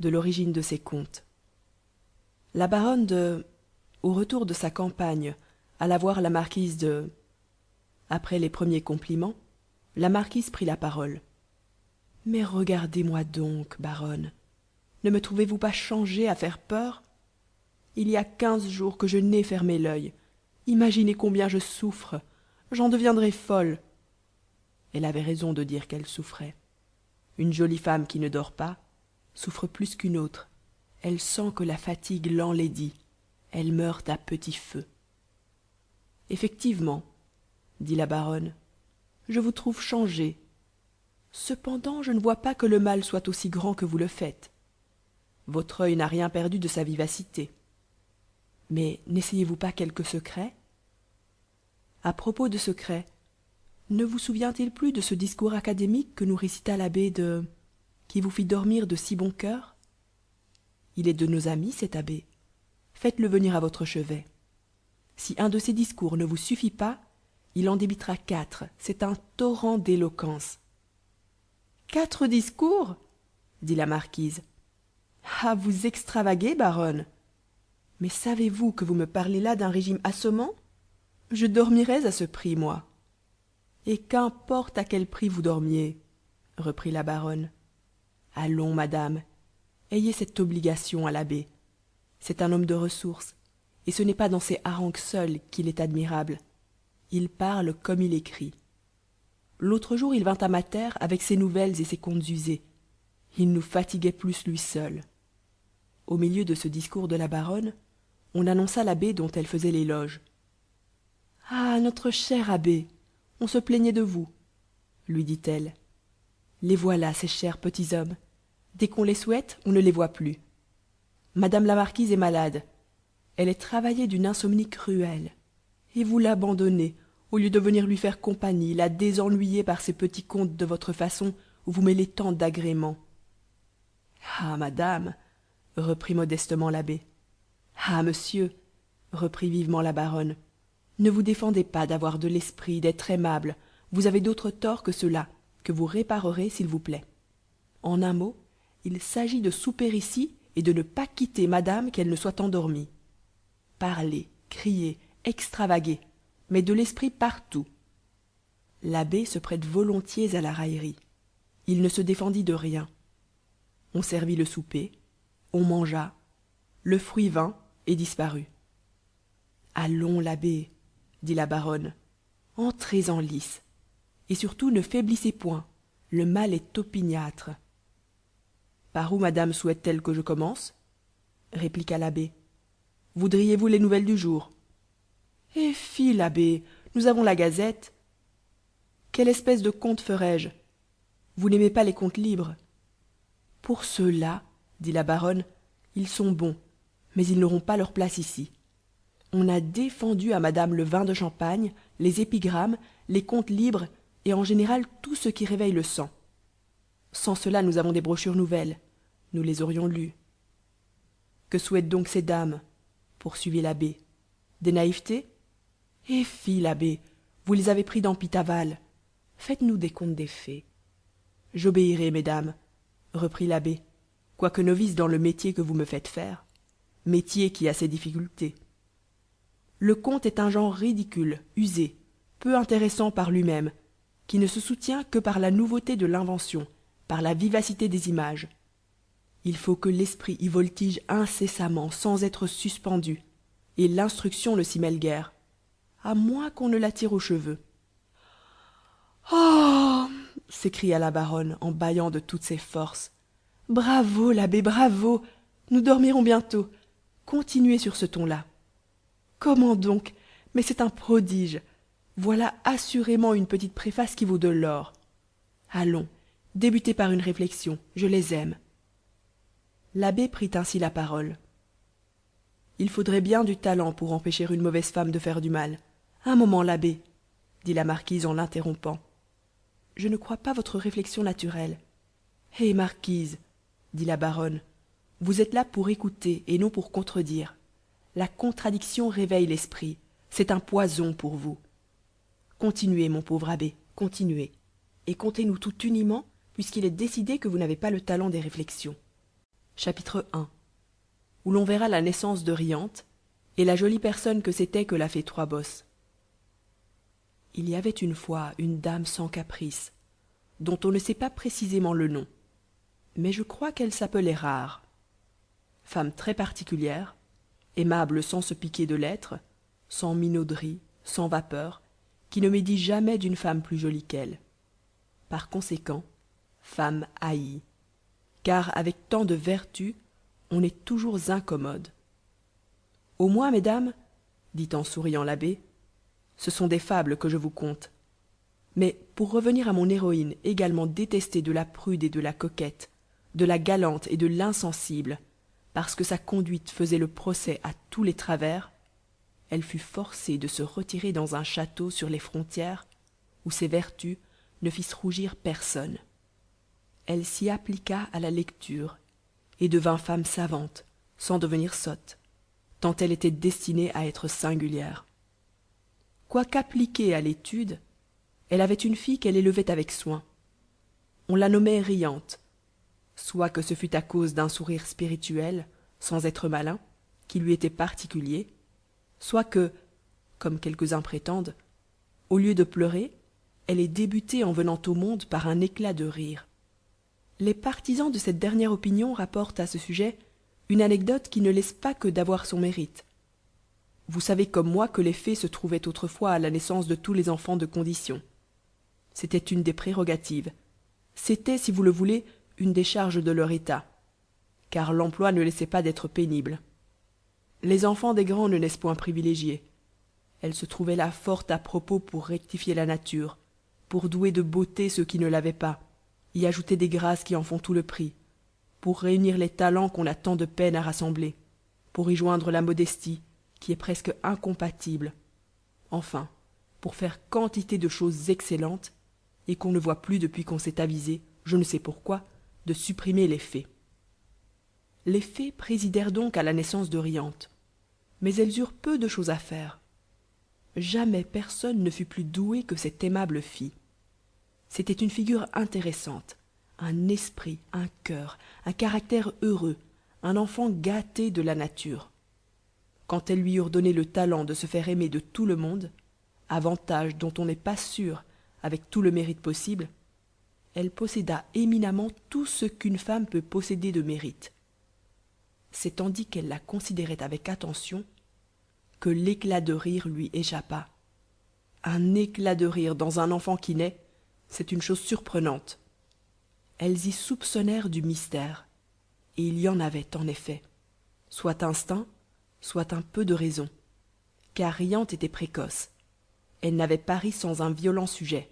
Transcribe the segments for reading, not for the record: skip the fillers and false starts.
de l'origine de ces contes. La baronne de... au retour de sa campagne, alla voir la marquise de... Après les premiers compliments, la marquise prit la parole. Mais regardez-moi donc, baronne. Ne me trouvez-vous pas changée à faire peur? Il y a 15 jours que je n'ai fermé l'œil. Imaginez combien je souffre. J'en deviendrai folle. Elle avait raison de dire qu'elle souffrait. Une jolie femme qui ne dort pas souffre plus qu'une autre. Elle sent que la fatigue l'enlaidit. Elle meurt à petit feu. Effectivement, dit la baronne, je vous trouve changée. Cependant, je ne vois pas que le mal soit aussi grand que vous le faites. Votre œil n'a rien perdu de sa vivacité. Mais n'essayez-vous pas quelque secret? À propos de secret, ne vous souvient-il plus de ce discours académique que nous récita l'abbé de... qui vous fit dormir de si bon cœur? Il est de nos amis, cet abbé. Faites-le venir à votre chevet. Si un de ses discours ne vous suffit pas, il en débitera 4. C'est un torrent d'éloquence. 4 discours? Dit la marquise. Ah, vous extravaguez, baronne. Mais savez-vous que vous me parlez là d'un régime assommant? Je dormirais à ce prix, moi. Et qu'importe à quel prix vous dormiez, reprit la baronne. Allons, madame, ayez cette obligation à l'abbé. C'est un homme de ressources, et ce n'est pas dans ses harangues seules qu'il est admirable. Il parle comme il écrit. L'autre jour il vint à ma terre avec ses nouvelles et ses contes usés. Il nous fatiguait plus lui seul. Au milieu de ce discours de la baronne, on annonça l'abbé dont elle faisait l'éloge. Ah, notre cher abbé, on se plaignait de vous, lui dit-elle. Les voilà, ces chers petits hommes. Dès qu'on les souhaite, on ne les voit plus. Madame la marquise est malade. Elle est travaillée d'une insomnie cruelle. Et vous l'abandonnez, au lieu de venir lui faire compagnie, la désennuyer par ces petits contes de votre façon où vous mêlez tant d'agréments. Ah, madame, reprit modestement l'abbé. Ah, monsieur, reprit vivement la baronne, ne vous défendez pas d'avoir de l'esprit, d'être aimable. Vous avez d'autres torts que ceux-là, que vous réparerez s'il vous plaît. En un mot, il s'agit de souper ici et de ne pas quitter madame qu'elle ne soit endormie. Parlez, criez, extravaguez, mais de l'esprit partout. L'abbé se prête volontiers à la raillerie. Il ne se défendit de rien. On servit le souper, on mangea, le fruit vint et disparut. Allons, l'abbé, dit la baronne, entrez en lice, et surtout ne faiblissez point, le mal est opiniâtre. Par où madame souhaite-t-elle que je commence? Répliqua l'abbé. Voudriez-vous les nouvelles du jour? Eh fi, l'abbé, nous avons la gazette. Quelle espèce de contes ferais-je? Vous n'aimez pas les contes libres? Pour ceux-là, dit la baronne, ils sont bons, mais ils n'auront pas leur place ici. On a défendu à madame le vin de champagne, les épigrammes, les contes libres et en général tout ce qui réveille le sang. Sans cela, nous avons des brochures nouvelles. Nous les aurions lues. Que souhaitent donc ces dames? Poursuivit l'abbé. Des naïvetés? Eh fi, l'abbé, vous les avez pris dans Pitaval. Faites-nous des contes des fées. J'obéirai, mesdames, reprit l'abbé, quoique novice dans le métier que vous me faites faire, métier qui a ses difficultés. Le conte est un genre ridicule, usé, peu intéressant par lui-même, qui ne se soutient que par la nouveauté de l'invention, par la vivacité des images. Il faut que l'esprit y voltige incessamment, sans être suspendu, et l'instruction ne s'y mêle guère, à moins qu'on ne la tire aux cheveux. Oh! S'écria la baronne en bâillant de toutes ses forces. Bravo, l'abbé, bravo! Nous dormirons bientôt. Continuez sur ce ton-là. Comment donc? Mais c'est un prodige. Voilà assurément une petite préface qui vaut de l'or. Allons, débutez par une réflexion, je les aime. L'abbé prit ainsi la parole. Il faudrait bien du talent pour empêcher une mauvaise femme de faire du mal. Un moment, l'abbé, dit la marquise en l'interrompant. Je ne crois pas votre réflexion naturelle. Hé, marquise, dit la baronne, vous êtes là pour écouter et non pour contredire. La contradiction réveille l'esprit. C'est un poison pour vous. Continuez, mon pauvre abbé, continuez. Et contez-nous tout uniment, puisqu'il est décidé que vous n'avez pas le talent des réflexions. Chapitre 1, où l'on verra la naissance de Riante et la jolie personne que c'était que la fée Trois Bosses. Il y avait une fois une dame sans caprice, dont on ne sait pas précisément le nom, mais je crois qu'elle s'appelait Rare. Femme très particulière, aimable sans se piquer de l'être, sans minauderie, sans vapeur, qui ne médit jamais d'une femme plus jolie qu'elle. Par conséquent, femme haïe, car avec tant de vertus, on est toujours incommode. Au moins, mesdames, dit en souriant l'abbé, ce sont des fables que je vous conte. Mais pour revenir à mon héroïne également détestée de la prude et de la coquette, de la galante et de l'insensible, parce que sa conduite faisait le procès à tous les travers, elle fut forcée de se retirer dans un château sur les frontières, où ses vertus ne fissent rougir personne. Elle s'y appliqua à la lecture, et devint femme savante, sans devenir sotte, tant elle était destinée à être singulière. Quoiqu'appliquée à l'étude, elle avait une fille qu'elle élevait avec soin. On la nommait Riante, soit que ce fût à cause d'un sourire spirituel, sans être malin, qui lui était particulier, soit que, comme quelques-uns prétendent, au lieu de pleurer, elle ait débuté en venant au monde par un éclat de rire. Les partisans de cette dernière opinion rapportent à ce sujet une anecdote qui ne laisse pas que d'avoir son mérite. Vous savez comme moi que les fées se trouvaient autrefois à la naissance de tous les enfants de condition. C'était une des prérogatives. C'était, si vous le voulez, une des charges de leur état, car l'emploi ne laissait pas d'être pénible. Les enfants des grands ne naissent point privilégiés. Elles se trouvaient là fort à propos pour rectifier la nature, pour douer de beauté ceux qui ne l'avaient pas, y ajouter des grâces qui en font tout le prix, pour réunir les talents qu'on a tant de peine à rassembler, pour y joindre la modestie, qui est presque incompatible, enfin, pour faire quantité de choses excellentes, et qu'on ne voit plus depuis qu'on s'est avisé, je ne sais pourquoi, de supprimer les fées. Les fées présidèrent donc à la naissance de Riante, mais elles eurent peu de choses à faire. Jamais personne ne fut plus doué que cette aimable fille. C'était une figure intéressante, un esprit, un cœur, un caractère heureux, un enfant gâté de la nature. Quand elles lui eurent donné le talent de se faire aimer de tout le monde, avantage dont on n'est pas sûr avec tout le mérite possible, elle posséda éminemment tout ce qu'une femme peut posséder de mérite. C'est tandis qu'elle la considérait avec attention que l'éclat de rire lui échappa. Un éclat de rire dans un enfant qui naît, c'est une chose surprenante. Elles y soupçonnèrent du mystère, et il y en avait en effet, soit instinct, soit un peu de raison, car Riante était précoce. Elle n'avait pari sans un violent sujet.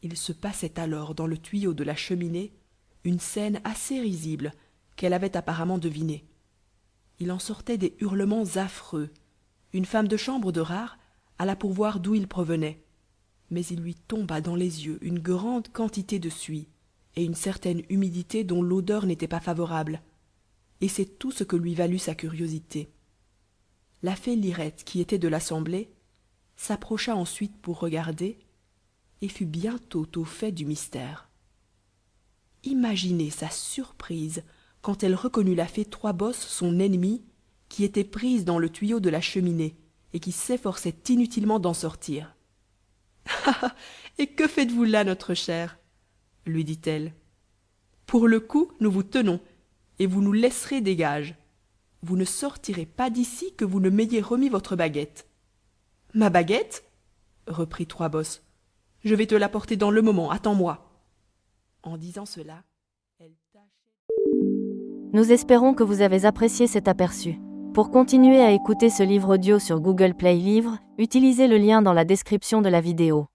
Il se passait alors dans le tuyau de la cheminée une scène assez risible qu'elle avait apparemment devinée. Il en sortait des hurlements affreux. Une femme de chambre de Rare alla pour voir d'où ils provenaient, mais il lui tomba dans les yeux une grande quantité de suie et une certaine humidité dont l'odeur n'était pas favorable, et c'est tout ce que lui valut sa curiosité. La fée Lirette, qui était de l'assemblée, s'approcha ensuite pour regarder, et fut bientôt au fait du mystère. Imaginez sa surprise quand elle reconnut la fée Trois Bosses, son ennemie, qui était prise dans le tuyau de la cheminée et qui s'efforçait inutilement d'en sortir. « Ah, et que faites-vous là, notre chère ?» lui dit-elle. « Pour le coup, nous vous tenons, et vous nous laisserez des gages. Vous ne sortirez pas d'ici que vous ne m'ayez remis votre baguette. »« Ma baguette ?» reprit Trois Bosses. « Je vais te l'apporter dans le moment, attends-moi. » En disant cela, elle tâchait... Nous espérons que vous avez apprécié cet aperçu. Pour continuer à écouter ce livre audio sur Google Play Livres, utilisez le lien dans la description de la vidéo.